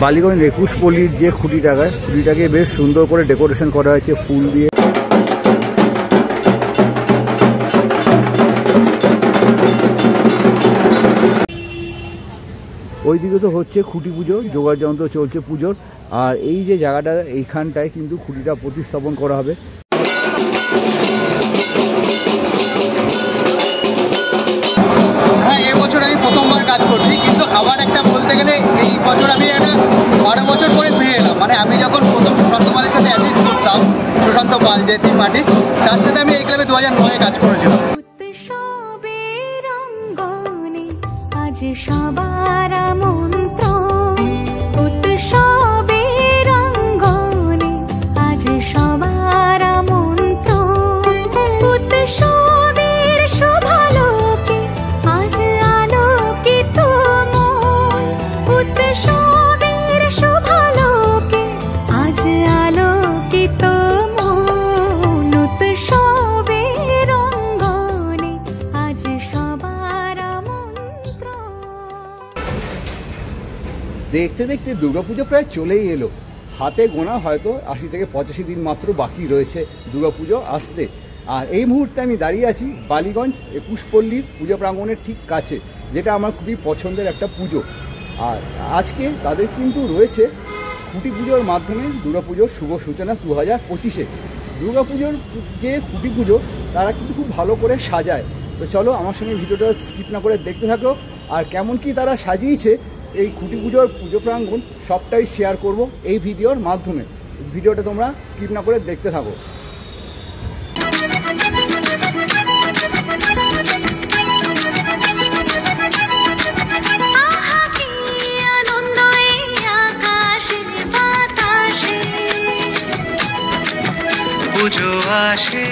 বালিগঞ্জ 21 পল্লীর যে খুঁটিটাকে বেশ সুন্দর করে ডেকোরেশন করা হয়েছে ফুল দিয়ে। ওইদিকে তো হচ্ছে খুঁটি পুজো, জোগাড় যন্ত্র চলছে পুজোর। আর এই যে জায়গাটা, এইখানটায় কিন্তু খুঁটিটা প্রতিস্থাপন করা হবে। হ্যাঁ, এবছর আমি প্রথমবার কাজ করছি, কিন্তু আবার একটা বলতে গেলে এই বছর আমি একটা 12 বছর পরে ফিরে এলাম। মানে আমি যখন প্রথম সুশান্ত পালের সাথে অ্যাসিস্ট করতাম, সুশান্ত পাল যে টিম আর্টিস্ট, তার সাথে আমি এই ক্লাবে 2009-এ কাজ করেছিলাম। সবার মন্ত্র উৎসবের রঙ্গনে, আজ সবার মন্ত্র উৎসবের শোভালোকে, আজ আলোকিত মন উৎসবের শোভালোকে, আজ আলোকিত মন উৎসবের রঙ্গনে, আজ সবার মন্ত্র। দেখতে দেখতে দুর্গাপুজো প্রায় চলেই এলো। হাতে গোনা হয়তো 80 থেকে 85 দিন মাত্র বাকি রয়েছে দুর্গাপুজো আসতে। আর এই মুহূর্তে আমি দাঁড়িয়ে আছি বালিগঞ্জ 21 পল্লীর পুজো প্রাঙ্গণের ঠিক কাছে, যেটা আমার খুবই পছন্দের একটা পুজো। আর আজকে তাদের কিন্তু রয়েছে খুঁটি পুজোর মাধ্যমে দুর্গাপুজোর শুভ সূচনা 2025-এ। দুর্গাপুজোর যে খুঁটি পুজো তারা কিন্তু খুব ভালো করে সাজায়। তো চলো আমার সঙ্গে ভিডিওটা স্কিপ না করে দেখতে থাকো। আর কেমন কি তারা সাজিয়েছে এই খুঁটি পুজোর পুজো প্রাঙ্গণ সবটাই শেয়ার করব এই ভিডিওর মাধ্যমে। ভিডিওটা তোমরা স্কিপ না করে দেখতে থাকো। পুজো আসে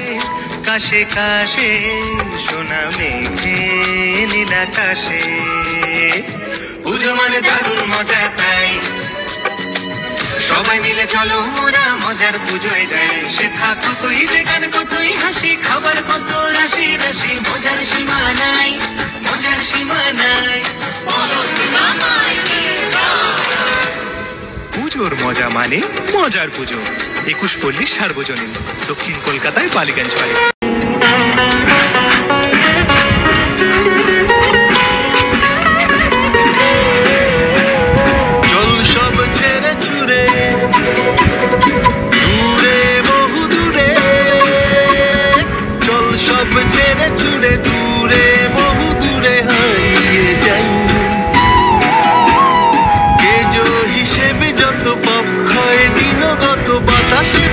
কাশে কাশে, সোনা মেঘে নীল আকাশে, পুজো মানে দারুণ মজা, তাই সবাই মিলে চলো মোরা মজার পুজোয় যাই। সে থাকো তুই যেখানে কতই হাসি, খাবার কত রাশি রাশি, মজার সীমা নাই, মজার সীমা নাই, পুজোর মজা মানে মজার পুজো। 21 পল্লী সার্বজনীন, দক্ষিণ কলকাতায় বালিগঞ্জ বাড়ি।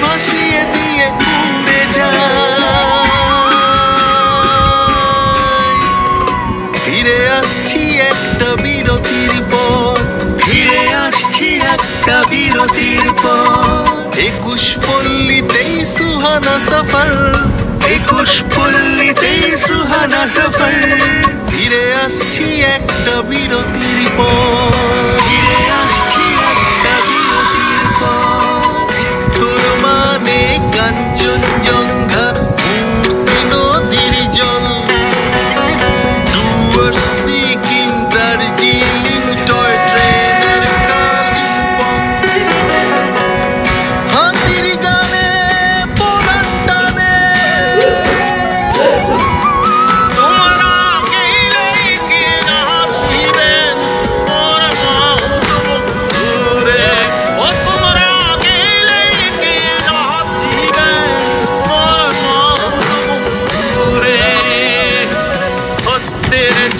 ভাসিয়ে দিয়ে উড়ে যায়, ফিরে আসছি একটা বিরতির পর, ফিরে আসছি একটা বিরতির পর। 21 পল্লীতেই সুহানা সফর, 21 পল্লীতেই সুহানা সফর, ফিরে আসছি একটা বিরতির পর, ফিরে আসছি একটা বিরতির পর। কাঞ্চনজঙ্ঘা নদীর জল, ডুয়ার্স সিকিম দার্জিলিং টয় ট্রেনের কালিম্পং, হাতির গানে পরাণ টানে, তোমরা গেলেই কে হাসিবেন মোর দূরে, ও তোমরা গেলেই কে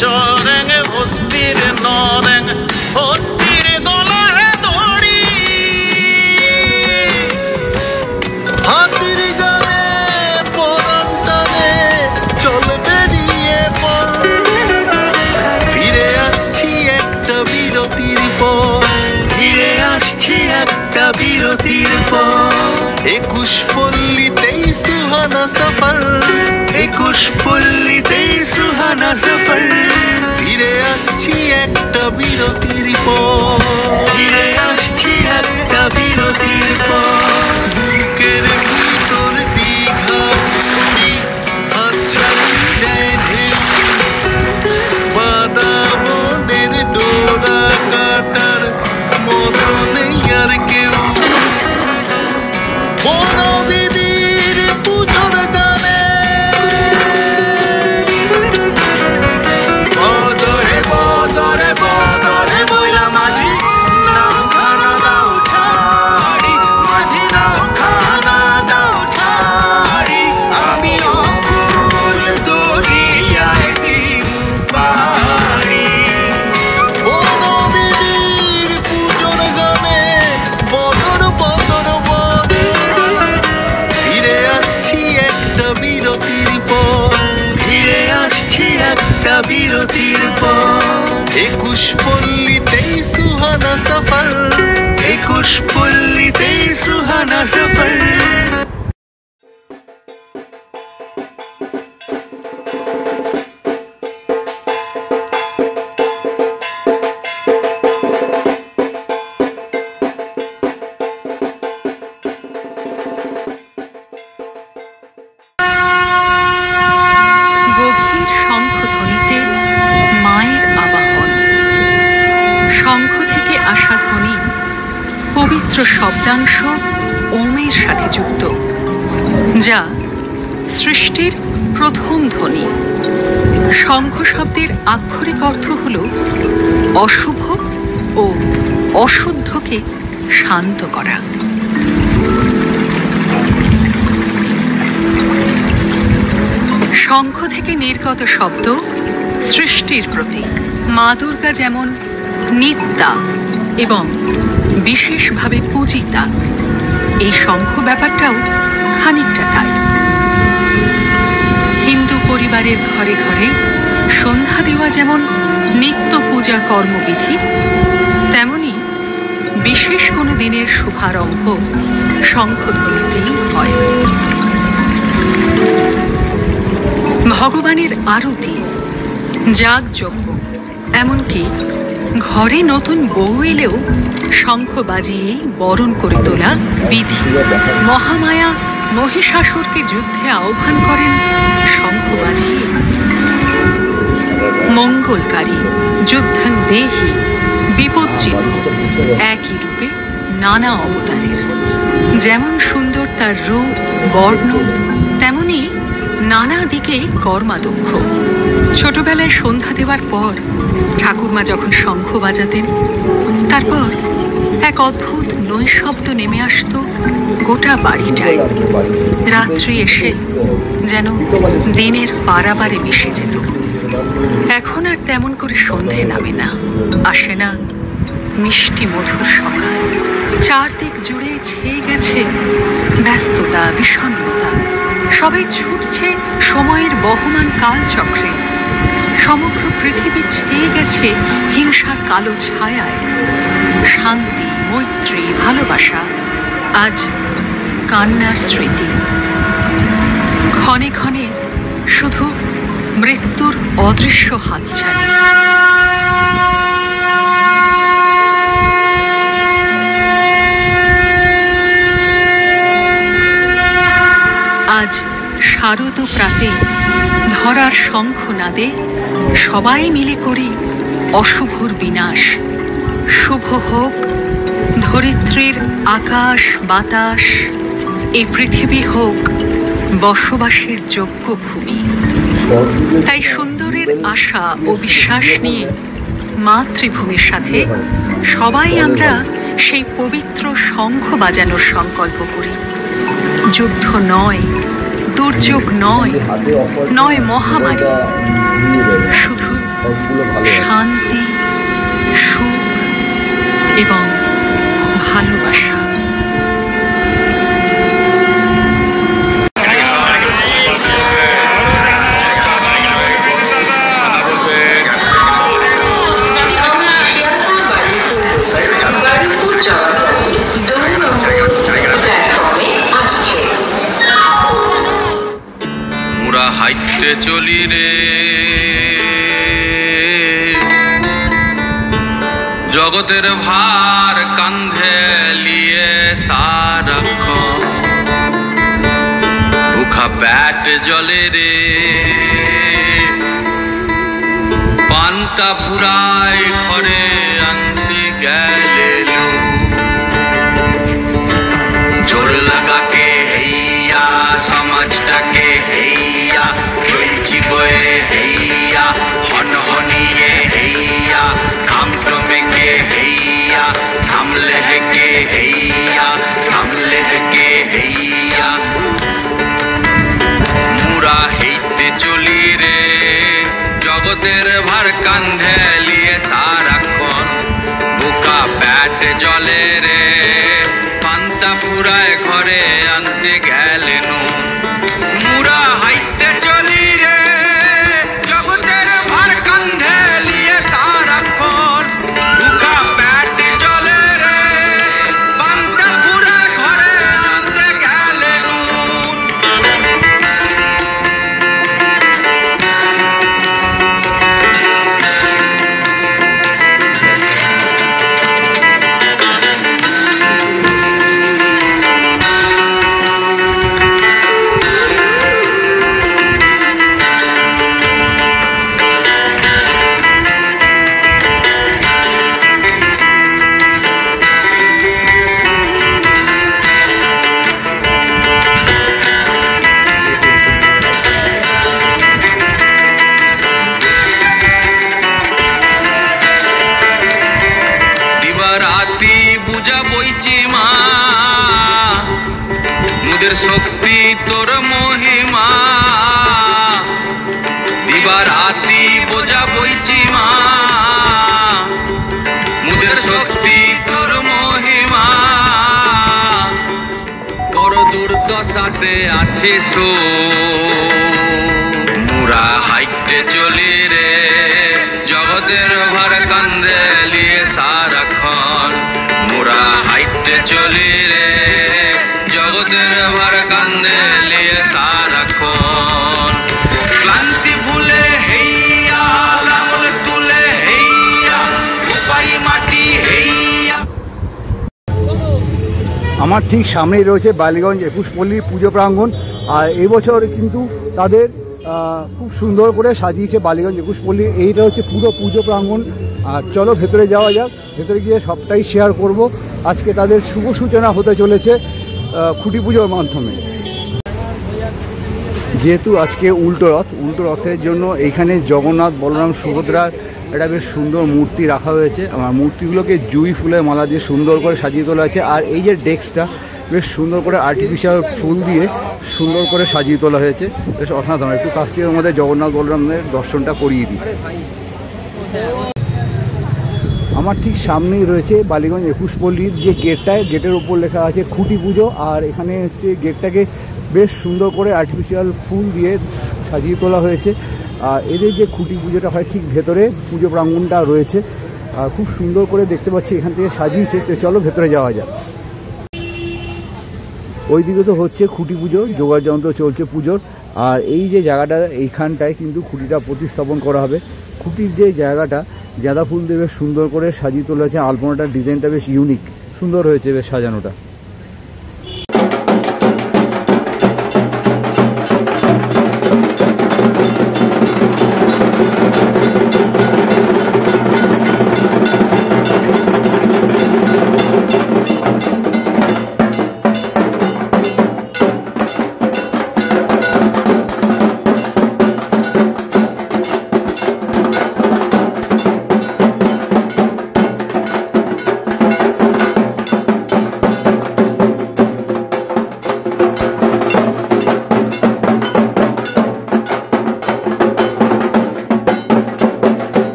চরেং হস্তির নরেং হস্তির গলায় দড়ি, হাতির গানে পরাণ টানে চল বেরিয়ে পড়, ফিরে আসছি একটা বিরতির পর, ফিরে আসছি একটা বিরতির পর। 21 পল্লীতেই সুহানা সফর, 21 পল্লীতেই সুহানা সফর, ফিরে আসছি একটা বিরতির পর, ফিরে আসছি একটা বিরতির পর। বুকের ভিতর দীঘা পুরী আচ্ছা বাদামনের ডোরা কাটার মতন শঙ্খ থেকে আসা ধ্বনি পবিত্র শব্দাংশ ওমের সাথে যুক্ত, যা সৃষ্টির প্রথম ধ্বনি। শঙ্খ শব্দের আক্ষরিক অর্থ হল অশুভ ও অশুদ্ধকে শান্ত করা। শঙ্খ থেকে নির্গত শব্দ সৃষ্টির প্রতীক। মা দুর্গা যেমন নিত্যা এবং বিশেষভাবে পূজিতা, এই শঙ্খ ব্যাপারটাও খানিকটা তাই। হিন্দু পরিবারের ঘরে ঘরে সন্ধ্যা দেওয়া যেমন নিত্য পূজা কর্মবিধি, তেমনি বিশেষ কোনো দিনের শুভারম্ভ শঙ্খধ্বনিতেই হয়। ভগবানের আরতি, যাগযজ্ঞ, এমনকি ঘরে নতুন বউ এলেও শঙ্খ বাজিয়েই বরণ করে তোলা বিধি। মহামায়া মহিষাসুরকে যুদ্ধে আহ্বান করেন শঙ্খ বাজিয়ে। মঙ্গলকারী, যুদ্ধং দেহি, বিপজ্চিহ্ন একই রূপে নানা অবতারের। যেমন সুন্দর তার রূপ বর্ণ, তেমনি নানা দিকে কর্মাদক্ষ। ছোটবেলায় সন্ধ্যা দেওয়ার পর ঠাকুরমা যখন শঙ্খ বাজাতেন, তারপর এক অদ্ভুত নৈশব্দ নেমে আসত গোটা বাড়িটায়। রাত্রি এসে যেন দিনের পারাবারে মিশে যেত। এখন আর তেমন করে সন্ধে নামে না, আসে না মিষ্টি মধুর সকাল। চারদিক জুড়ে ছেয়ে গেছে ব্যস্ততা, বিষণ্ণতা। সবাই ছুটছে সময়ের বহমান কালচক্রে। সমগ্র পৃথিবী ছেয়ে গেছে হিংসার কালো ছায়ায়। শান্তি, মৈত্রী, ভালোবাসা আজ কান্নার স্মৃতি। ক্ষণে ক্ষণে শুধু মৃত্যুর অদৃশ্য হাতছানি। আজ শারদ প্রাতে ধরার শঙ্খ নাদে সবাই মিলে করি অশুভর বিনাশ। শুভ হোক ধরিত্রীর আকাশ বাতাস, এই পৃথিবী হোক বসবাসের যোগ্য ভূমি। তাই সুন্দরের আশা ও বিশ্বাস নিয়ে মাতৃভূমির সাথে সবাই আমরা সেই পবিত্র শঙ্খ বাজানোর সংকল্প করি। যুদ্ধ নয়, দুর্যোগ নয়, নয় মহামারী, শুধু শান্তি, সুখ এবং ভালোবাসা। হাইটে চলি রে জগতের ভার কান্ধে লিয়ে সারাক্ষণ, বুখা প্যাট জলে রে পান্তা ফুরায় ঘরে আনতে গেলে জোর লাগাকে হেইয়া সমাজটাকে হেইয়া চলছি বয়ে হেইয়া হন হনিয়ে হেইয়া কামটো মেকে হেইয়া সামলে হেকে হেইয়া সামলে হেকে হেইয়া মুরা হেইতে চলি রে জগতের ভার কান্ধে লিয়ে সারাক্ষণ, বুকা প্যাট জলে রে পান্তা ফুরায় ঘরে আনতে গেলে নুন। মুরা হাইতে চলি রে জগতের ভার কান্ধে লিয়ে সারাক্ষণ, বুকা প্যাট জলে রে পান্তা ফুরায় ঘরে আনতে গেলে নুন। বোঝা বইছি মা মুদের শক্তি তোর মহিমা দিবারাতি বোঝা বইছি মা মুদের শক্তি তোর মহিমা বড় দুর্দশাতে আছে সো মুরা হাইটে চলি রে জগতের ভার কান্দে লিয়ে সারাক্ষণ মুরা হাইটে চলি রে জগতের ভার কান্দে লিয়ে সারাক্ষণ ক্লান্তি ভুলে হেইয়া লাঙল তুলে হেইয়া উপাই মাটি হেইয়া। আমার ঠিক সামনেই রয়েছে বালিগঞ্জ 21 পল্লী পুজো প্রাঙ্গণ। আর এই বছর কিন্তু তাদের খুব সুন্দর করে সাজিয়েছে বালিগঞ্জ 21 পল্লী। এইটা হচ্ছে পুরো পুজো প্রাঙ্গণ। আর চলো ভেতরে যাওয়া যাক, ভেতরে গিয়ে সবটাই শেয়ার করব। আজকে তাদের শুভ সূচনা হতে চলেছে খুঁটি পুজোর মাধ্যমে। যেহেতু আজকে উল্টো রথের জন্য এইখানে জগন্নাথ বলরাম সুভদ্রার একটা বেশ সুন্দর মূর্তি রাখা হয়েছে। আমার মূর্তিগুলোকে জুঁই ফুলের মালা দিয়ে সুন্দর করে সাজিয়ে তোলা হয়েছে। আর এই যে ডেস্কটা বেশ সুন্দর করে আর্টিফিশিয়াল ফুল দিয়ে সুন্দর করে সাজিয়ে তোলা হয়েছে, বেশ অসাধারণ। একটু কাছ থেকে আমাদের জগন্নাথ বলরামের দর্শনটা করিয়ে দিই। আমার ঠিক সামনেই রয়েছে বালিগঞ্জ 21 পল্লীর যে গেটের উপর লেখা আছে খুঁটি পুজো। আর এখানে হচ্ছে গেটটাকে বেশ সুন্দর করে আর্টিফিশিয়াল ফুল দিয়ে সাজিয়ে তোলা হয়েছে। আর এদের যে খুঁটি পুজোটা হয় ঠিক ভেতরে পুজো প্রাঙ্গণটা রয়েছে। আর খুব সুন্দর করে দেখতে পাচ্ছি এখান থেকে সাজিয়েছে। তো চলো ভেতরে যাওয়া যাক। ওইদিকে তো হচ্ছে খুঁটি পুজো, যোগাড় যন্ত্র চলছে পুজোর। আর এই যে জায়গাটা এইখানটায় কিন্তু খুঁটিটা প্রতিস্থাপন করা হবে। খুঁটির যে জায়গাটা গাঁদা ফুল দিয়ে বেশ সুন্দর করে সাজিয়ে তোলা হয়েছে। আলপনাটার ডিজাইনটা বেশ ইউনিক, সুন্দর হয়েছে বেশ সাজানোটা।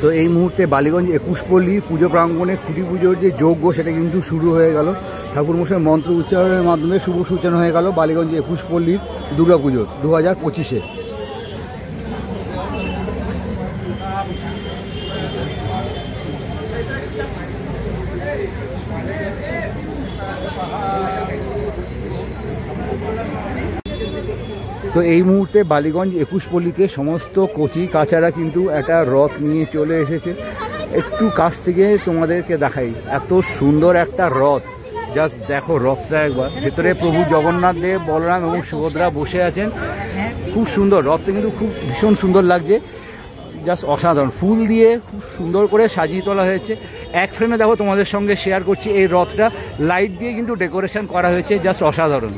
তো এই মুহূর্তে বালিগঞ্জ 21 পল্লী পুজো প্রাঙ্গণে খুঁটি পুজোর যে যজ্ঞ সেটা কিন্তু শুরু হয়ে গেল। ঠাকুরমশাই মন্ত্র উচ্চারণের মাধ্যমে শুভ সূচনা হয়ে গেল বালিগঞ্জ 21 পল্লীর দুর্গাপুজোর 2025-এ। তো এই মুহূর্তে বালিগঞ্জ 21 পল্লীতে সমস্ত কচি কাচারা কিন্তু একটা রথ নিয়ে চলে এসেছে। একটু কাছ থেকে তোমাদেরকে দেখাই, এত সুন্দর একটা রথ। জাস্ট দেখো রথটা একবার। ভেতরে প্রভু জগন্নাথ দেব, বলরাম এবং সুভদ্রা বসে আছেন। খুব সুন্দর রথটা, কিন্তু খুব ভীষণ সুন্দর লাগছে, জাস্ট অসাধারণ। ফুল দিয়ে খুব সুন্দর করে সাজিয়ে তোলা হয়েছে। এক ফ্রেমে দেখো তোমাদের সঙ্গে শেয়ার করছি এই রথটা। লাইট দিয়ে কিন্তু ডেকোরেশন করা হয়েছে, জাস্ট অসাধারণ।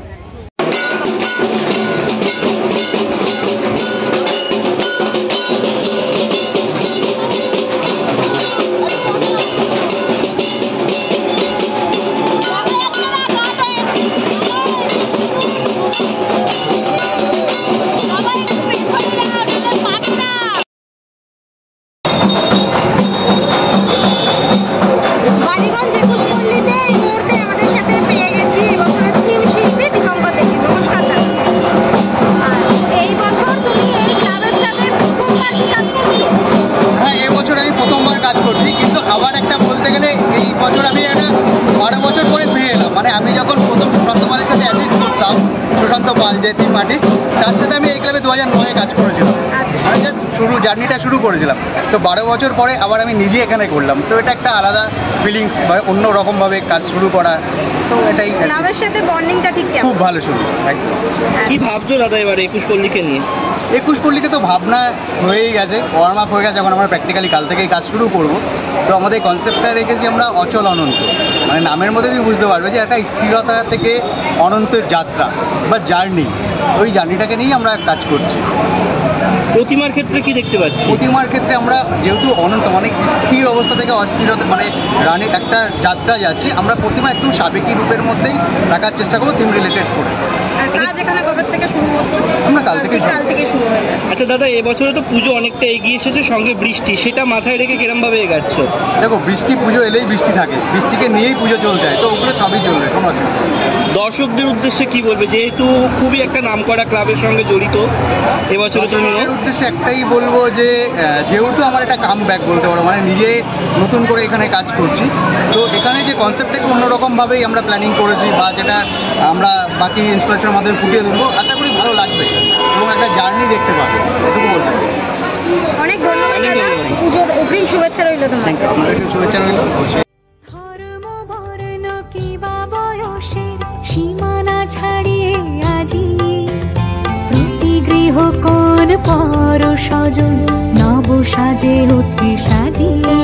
তার সাথে আমি এই ক্লাবে 2009-এ কাজ করেছিলাম। মানে জাস্ট জার্নিটা শুরু করেছিলাম। তো 12 বছর পরে আবার আমি নিজে এখানে করলাম। তো এটা একটা আলাদা ফিলিংস বা অন্য রকমভাবে কাজ শুরু করা, তো এটাই ক্লাবের সাথে বন্ডিংটা ঠিক কেমন? খুব ভালো শুরু। একদম। কি ভাবছো দাদা এবারে 21 পল্লীকে নিয়ে? 21 পল্লীকে তো ভাবনা হয়েই গেছে, ওয়ার্ম আপ হয়ে গেছে, এখন আমরা প্র্যাকটিক্যালি কাল থেকেই কাজ শুরু করব। তো আমাদের কনসেপ্টটা রেখেছি আমরা অচল অনন্ত, মানে নামের মধ্যে তুমি বুঝতে পারবে যে একটা স্থিরতা থেকে অনন্তের যাত্রা বা জার্নি, ওই জার্নিটাকে নিয়েই আমরা কাজ করছি। প্রতিমার ক্ষেত্রে কি দেখতে পাচ্ছি? প্রতিমার ক্ষেত্রে আমরা যেহেতু অনন্ত মানে স্থির অবস্থা থেকে অস্থিরতা মানে রানে একটা যাত্রা যাচ্ছি, আমরা প্রতিমা একটু সাবেকি রূপের মধ্যেই রাখার চেষ্টা করবো, থিম রিলেটেড করে। আর কাজ এখানে কবে থেকে শুরু হচ্ছে? আমরা কাল থেকে শুরু হয়ে যাচ্ছে। আচ্ছা দাদা, এবছরে তো পুজো অনেকটা এগিয়ে এসেছে, সঙ্গে বৃষ্টি, সেটা মাথায় রেখে কিরমভাবে এগাচ্ছ? দেখো, বৃষ্টি পুজো এলেই বৃষ্টি থাকে, বৃষ্টিকে নিয়েই পুজো চলতে হয়, তো ওগুলো সবই চলবে, কোনো অসুবিধা নেই। দর্শকদের উদ্দেশ্যে কি বলবে, যেহেতু খুবই একটা নামকরা ক্লাবের সঙ্গে জড়িত এবছরে তুমি? এর উদ্দেশ্যে একটাই বলবো যে যেহেতু আমার একটা কাম ব্যাক বলতে পারো, মানে নিজে নতুন করে এখানে কাজ করছি, তো এখানে যে কনসেপ্টটা একটু অন্যরকমভাবেই আমরা প্ল্যানিং করেছি বা যেটা আমরা বাকি ইনস্টলেশনের মাধ্যমে ফুটিয়ে তুলবো, আশা করি ভালো লাগবে এবং একটা জার্নি দেখতে পাবে, এটুকু বলতে পারি। অনেক ধন্যবাদ দাদা, পুজোর অগ্রিম শুভেচ্ছা রইল তোমাকে। আপনাদেরকে শুভেচ্ছা রইল। ধর্ম বর্ণ কিবা বয়সের সীমানা ছাড়িয়ে আজি প্রতি গৃহ কোন পর স্বজন নব সাজে উঠে সাজিয়ে